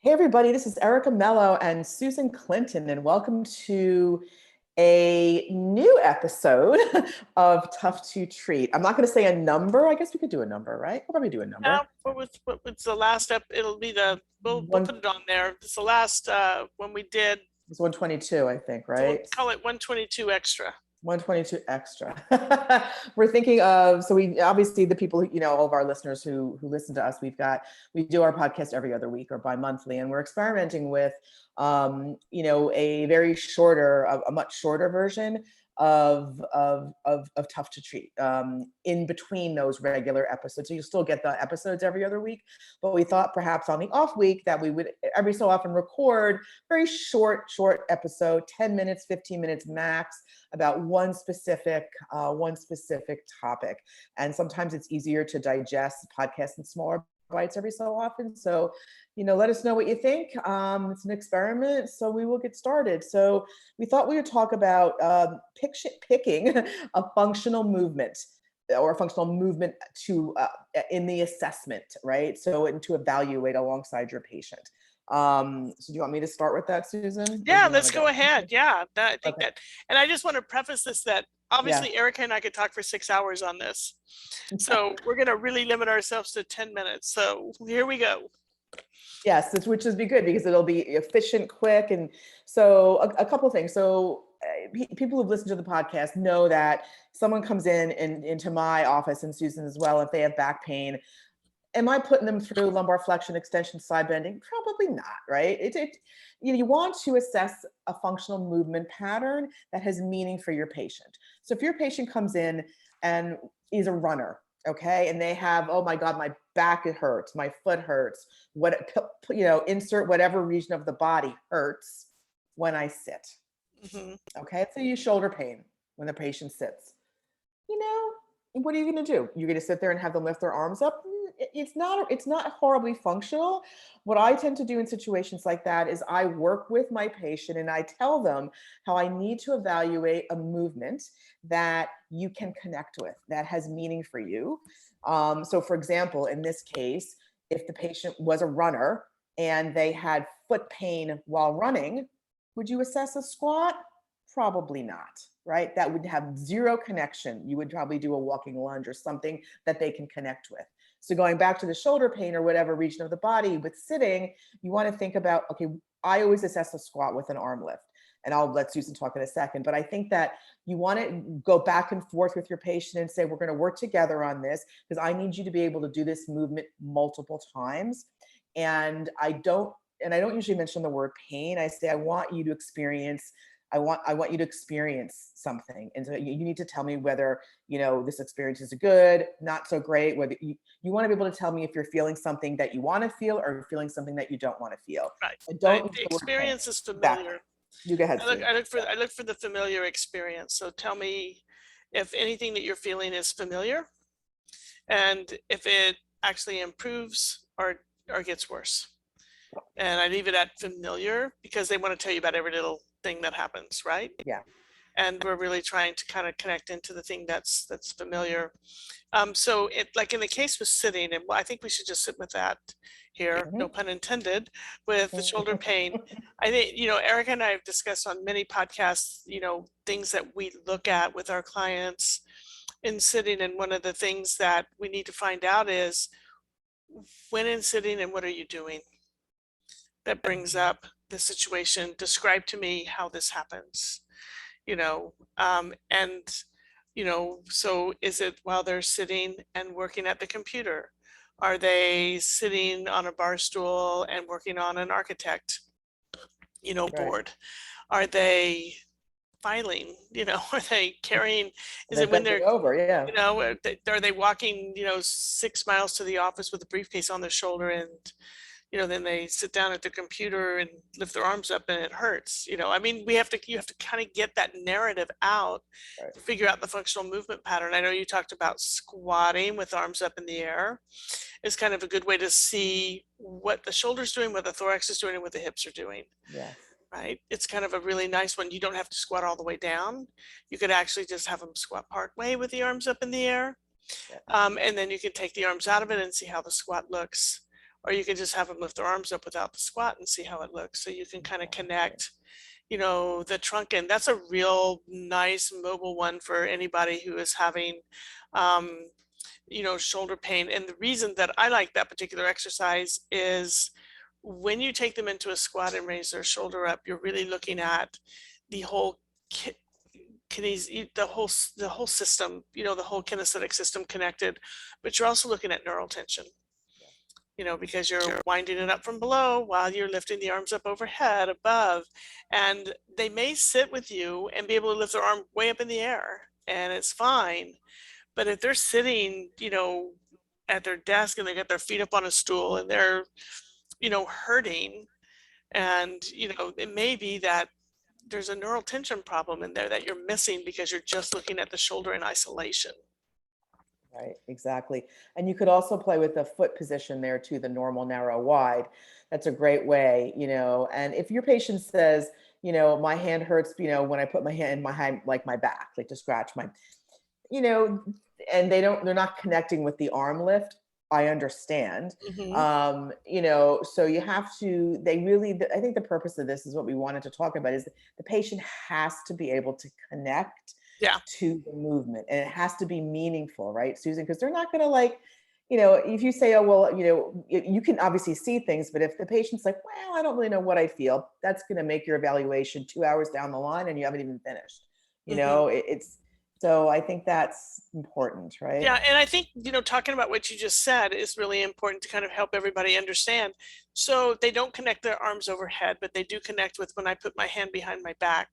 Hey everybody, this is Erica Mello and Susan Clinton, and welcome to a new episode of Tough to Treat. I'm not going to say a number. I guess we could do a number, right? We'll probably do a number. What was the last It'll be we'll put it on there. It's the last when we did. It's 122, I think, So we'll right? call it 122 extra. 122 extra. We're thinking of, so we obviously the people, all of our listeners who listen to us, we do our podcast every other week or bi-monthly, and we're experimenting with, a very shorter, a much shorter version of Tough to Treat in between those regular episodes. So you still get the episodes every other week, but we thought perhaps on the off week that we would every so often record very short episode, 10 minutes, 15 minutes max, about one specific topic. And sometimes it's easier to digest podcasts in smaller bites every so often. So, let us know what you think. It's an experiment, so we will get started. So we thought we would talk about picking a functional movement or a functional movement to in the assessment, right? So, and to evaluate alongside your patient. So do you want me to start with that, Susan? Yeah, let's go ahead. Yeah, I think Okay. that, and I just want to preface this that obviously Erica and I could talk for 6 hours on this. So we're going to really limit ourselves to 10 minutes. So here we go. Yes, which is be good because it'll be efficient, quick. And so a couple of things. So people who've listened to the podcast know that someone comes into my office, and Susan as well, if they have back pain. Am I putting them through lumbar flexion, extension, side bending? Probably not, right? You want to assess a functional movement pattern that has meaning for your patient. So if your patient comes in and is a runner, okay, and they have, oh my God, my back, it hurts, my foot hurts, insert whatever region of the body hurts when I sit. Mm-hmm. Okay, let's say you shoulder pain when the patient sits. What are you going to do? You're going to sit there and have them lift their arms up? It's not horribly functional. What I tend to do in situations like that is I work with my patient and I tell them how I need to evaluate a movement that you can connect with, that has meaning for you. So for example, in this case, if the patient was a runner and they had foot pain while running, would you assess a squat? Probably not, right? That would have zero connection. You would probably do a walking lunge or something that they can connect with. So going back to the shoulder pain or whatever region of the body with sitting, you want to think about, okay, I always assess a squat with an arm lift. And I'll let Susan talk in a second, but I think that you want to go back and forth with your patient and say, we're going to work together on this because I need you to be able to do this movement multiple times. And I don't usually mention the word pain. I say, I want you to experience something. And so you need to tell me whether, this experience is good, not so great, whether you want to be able to tell me if you're feeling something that you want to feel or feeling something that you don't want to feel. Right. Don't the experience is familiar. You go ahead. I look for the familiar experience. So tell me if anything that you're feeling is familiar and if it actually improves or gets worse. And I leave it at familiar because they want to tell you about every little thing that happens, right? Yeah. And we're really trying to kind of connect into the thing that's familiar. So it, like in the case with sitting, and I think we should just sit with that here, no pun intended, with the shoulder pain. I think, Erica and I have discussed on many podcasts, things that we look at with our clients in sitting. And one of the things that we need to find out is when in sitting and what are you doing? That brings up the situation. Describe to me how this happens, so is it while they're sitting and working at the computer? Are they sitting on a bar stool and working on an architect, board? Are they filing, are they carrying, is it when they're over? Yeah. Are they walking, 6 miles to the office with a briefcase on their shoulder and then they sit down at the computer and lift their arms up and it hurts. You have to kind of get that narrative out, right, to figure out the functional movement pattern. I know you talked about squatting with arms up in the air is kind of a good way to see what the shoulder's doing, what the thorax is doing, and what the hips are doing. Yeah. Right. It's kind of a really nice one. You don't have to squat all the way down. You could actually just have them squat part way with the arms up in the air. Yeah. And then you can take the arms out of it and see how the squat looks. or you can just have them lift their arms up without the squat and see how it looks. So you can kind of Exactly. connect, the trunk, and that's a real nice mobile one for anybody who is having, um, shoulder pain. And the reason that I like that particular exercise is when you take them into a squat and raise their shoulder up, you're really looking at the whole ki- the whole system, the whole kinesthetic system connected, but you're also looking at neural tension, Yeah. because you're winding it up from below while you're lifting the arms up overhead above. And they may sit with you and be able to lift their arm way up in the air, and it's fine. But if they're sitting, at their desk and they got their feet up on a stool and they're, hurting, and, it may be that there's a neural tension problem in there that you're missing because you're just looking at the shoulder in isolation. Right, exactly. And you could also play with the foot position there too, the normal, narrow, wide. That's a great way, And if your patient says, my hand hurts, when I put my hand in my hand, like my back, like to scratch my, you know, and they're not connecting with the arm lift. I understand. Hmm. So you have to, I think the purpose of this is what we wanted to talk about is the patient has to be able to connect Yeah. to the movement and it has to be meaningful, right, Susan? Because they're not going to if you say, oh, well, you can obviously see things, but if the patient's like, well, I don't really know what I feel, that's going to make your evaluation 2 hours down the line and you haven't even finished. Hmm. It's so I think that's important, right? Yeah, and I think, talking about what you just said is really important to kind of help everybody understand. So they don't connect their arms overhead, but they do connect with when I put my hand behind my back,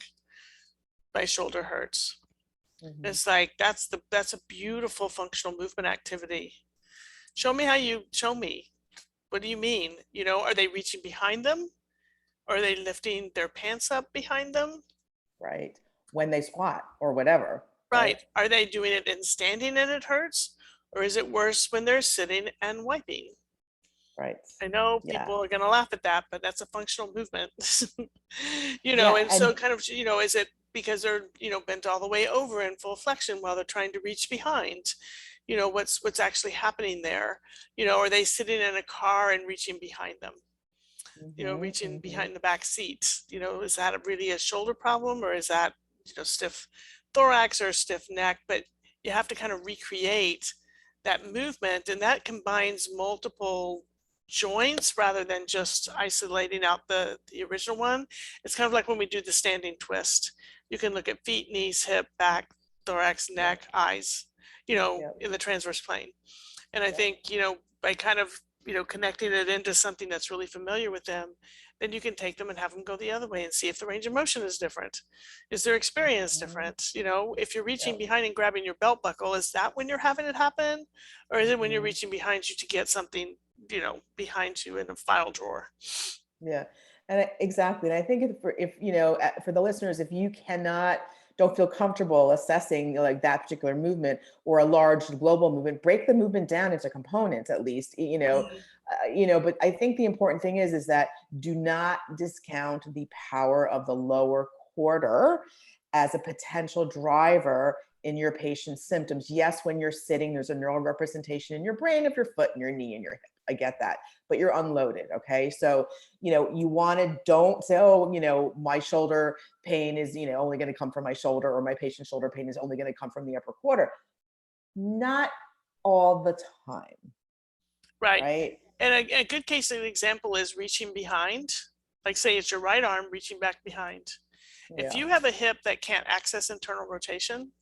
my shoulder hurts. Hmm. It's like that's a beautiful functional movement activity. Show me how you show me. What do you mean? Are they reaching behind them? Are they lifting their pants up behind them? Right. When they squat or whatever, right? Right. Are they doing it in standing and it hurts? Or is it worse when they're sitting and wiping? Right. I know Yeah. people are going to laugh at that, but that's a functional movement. Yeah. And so And kind of, is it because they're, bent all the way over in full flexion while they're trying to reach behind? What's actually happening there? Are they sitting in a car and reaching behind them? Reaching hmm. behind the back seat, is that really a shoulder problem, or is that, stiff thorax or stiff neck? But you have to kind of recreate that movement, and that combines multiple joints rather than just isolating out the original one. It's kind of like when we do the standing twist. You can look at feet, knees, hip, back, thorax, Yep. neck, eyes, Yep. in the transverse plane. And I Yep. think, by kind of, connecting it into something that's really familiar with them, then you can take them and have them go the other way and see if the range of motion is different. Is their experience Mhm. different? If you're reaching Yep. behind and grabbing your belt buckle, is that when you're having it happen? Or is it when you're Mhm. reaching behind you to get something, behind you in a file drawer? Yeah, exactly. And I think if for the listeners, if you don't feel comfortable assessing like that particular movement or a large global movement, break the movement down into components at least. Mhm. But I think the important thing is that do not discount the power of the lower quarter as a potential driver in your patient's symptoms. Yes, when you're sitting, there's a neural representation in your brain of your foot and your knee and your hip. I get that, but you're unloaded. Okay, so you want to don't say, oh, my shoulder pain is, only going to come from my shoulder or my patient's shoulder pain is only going to come from the upper quarter. Not all the time, Right. right? And a good case of example is reaching behind. Like, say it's your right arm reaching back behind. If Yeah. you have a hip that can't access internal rotation,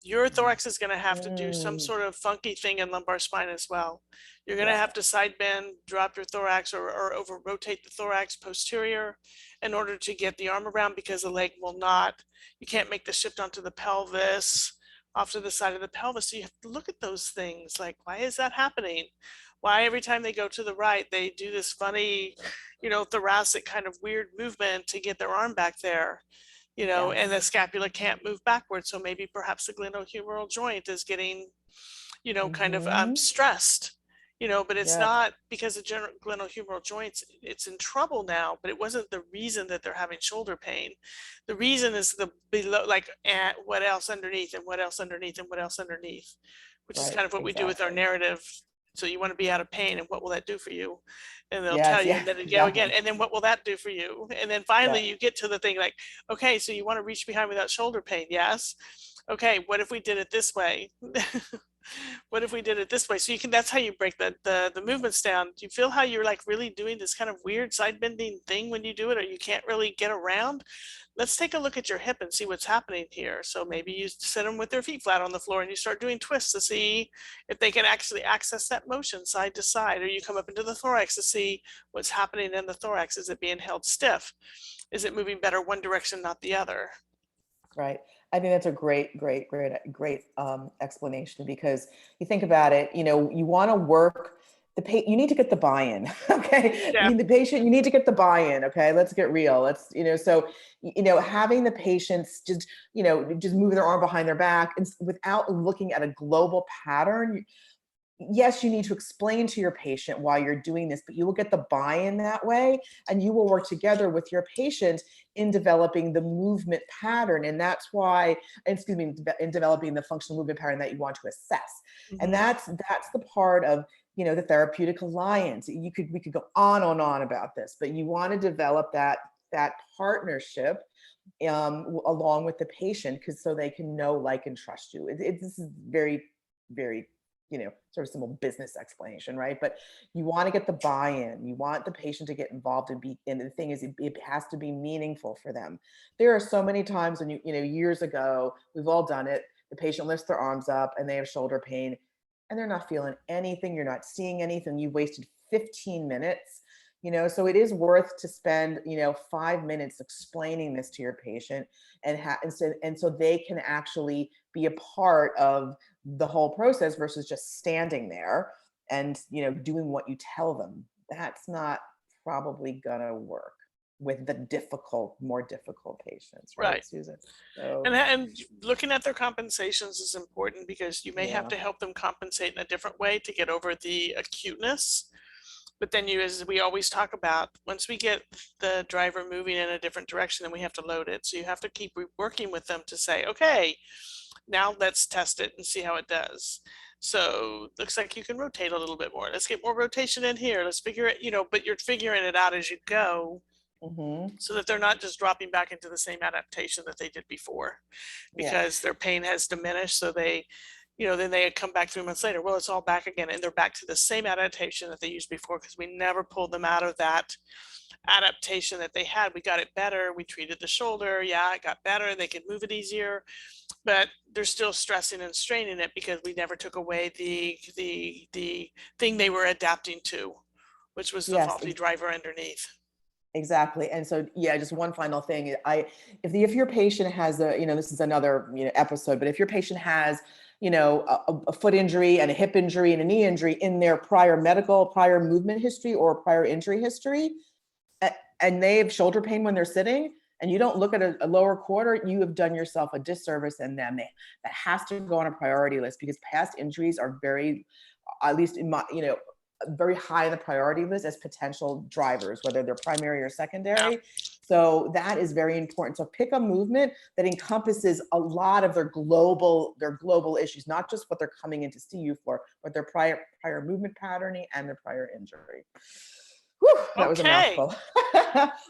your thorax is going to have to do some Mm, sort of funky thing in lumbar spine as well. You're going to yeah. have to side bend, drop your thorax, or over rotate the thorax posterior in order to get the arm around, because the leg will not, you can't make the shift onto the pelvis, off to the side of the pelvis. So you have to look at those things like, why is that happening? Why every time they go to the right, they do this funny, thoracic kind of weird movement to get their arm back there? And the Yes. scapula can't move backwards. So maybe perhaps the glenohumeral joint is getting, kind of Hmm. stressed, but it's Yep. not because the general glenohumeral joints, it's in trouble now, but it wasn't the reason that they're having shoulder pain. The reason is the below, like, what else underneath and what else underneath and what else underneath, which is Right. kind of what we do with our Exactly. narrative So you want to be out of pain, and what will that do for you? And they'll tell Yes, you, yeah, and then you go again, exactly. and then what will that do for you? And then Yeah, finally you get to the thing like, okay, so you want to reach behind without shoulder pain? Yes. Okay, what if we did it this way? What if we did it this way? So you can, that's how you break the movements down. Do you feel how you're like really doing this kind of weird side bending thing when you do it, or you can't really get around? Let's take a look at your hip and see what's happening here. So maybe you sit them with their feet flat on the floor and you start doing twists to see if they can actually access that motion side to side, or you come up into the thorax to see what's happening in the thorax. Is it being held stiff? Is it moving better one direction, not the other? right. I think that's a great explanation, because you think about it, you want to work you need to get the buy-in. Okay. I Yeah. mean, the patient, you need to get the buy-in. Okay. Let's get real. So, having the patients just move their arm behind their back and without looking at a global pattern. Yes, you need to explain to your patient why you're doing this, but you will get the buy-in that way, and you will work together with your patient in developing the movement pattern. And that's why, excuse me, in developing the functional movement pattern that you want to assess. And Mm-hmm. that's the part of the therapeutic alliance. We could go on and on about this, but you want to develop that partnership along with the patient, because so they can know, like, and trust you. This is very, very sort of simple business explanation, right? But you want to get the buy-in. You want the patient to get involved and the thing is, it has to be meaningful for them. There are so many times when years ago, we've all done it. The patient lifts their arms up and they have shoulder pain and they're not feeling anything. You're not seeing anything. You wasted 15 minutes. So it is worth to spend 5 minutes explaining this to your patient, and so they can actually be a part of the whole process versus just standing there and doing what you tell them. That's not probably gonna work with the more difficult patients, right, Right. Susan? So And looking at their compensations is important, because you may have yeah. to help them compensate in a different way to get over the acuteness. But then as we always talk about, once we get the driver moving in a different direction, then we have to load it. So you have to keep working with them to say, okay, now let's test it and see how it does. So looks like you can rotate a little bit more. Let's get more rotation in here. Let's figure it, but you're figuring it out as you go, Hmm. so that they're not just dropping back into the same adaptation that they did before, Yeah. because their pain has diminished. So they, then they come back 3 months later, well, it's all back again, and they're back to the same adaptation that they used before, because we never pulled them out of that adaptation that they had. We got it better. We treated the shoulder. Yeah, it got better. They could move it easier, but they're still stressing and straining it because we never took away the thing they were adapting to, which was the Yes. faulty driver underneath. Exactly. And so, yeah, just one final thing. If your patient has this is another, episode, but if your patient has, a foot injury and a hip injury and a knee injury in their prior movement history or prior injury history, and they have shoulder pain when they're sitting, and you don't look at a lower quarter, you have done yourself a disservice and them. That has to go on a priority list, because past injuries are very, at least in my, very high on the priority list as potential drivers, whether they're primary or Yeah. secondary. So that is very important. So pick a movement that encompasses a lot of their global issues, not just what they're coming in to see you for, but their prior movement patterning and their prior injury. Whew, that was a Okay. mouthful.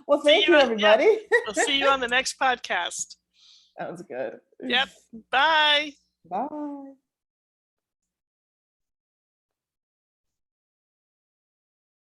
Well, See thank you you, on, yeah. everybody. We'll see you on the next podcast. Sounds good. Yep. Bye. Bye.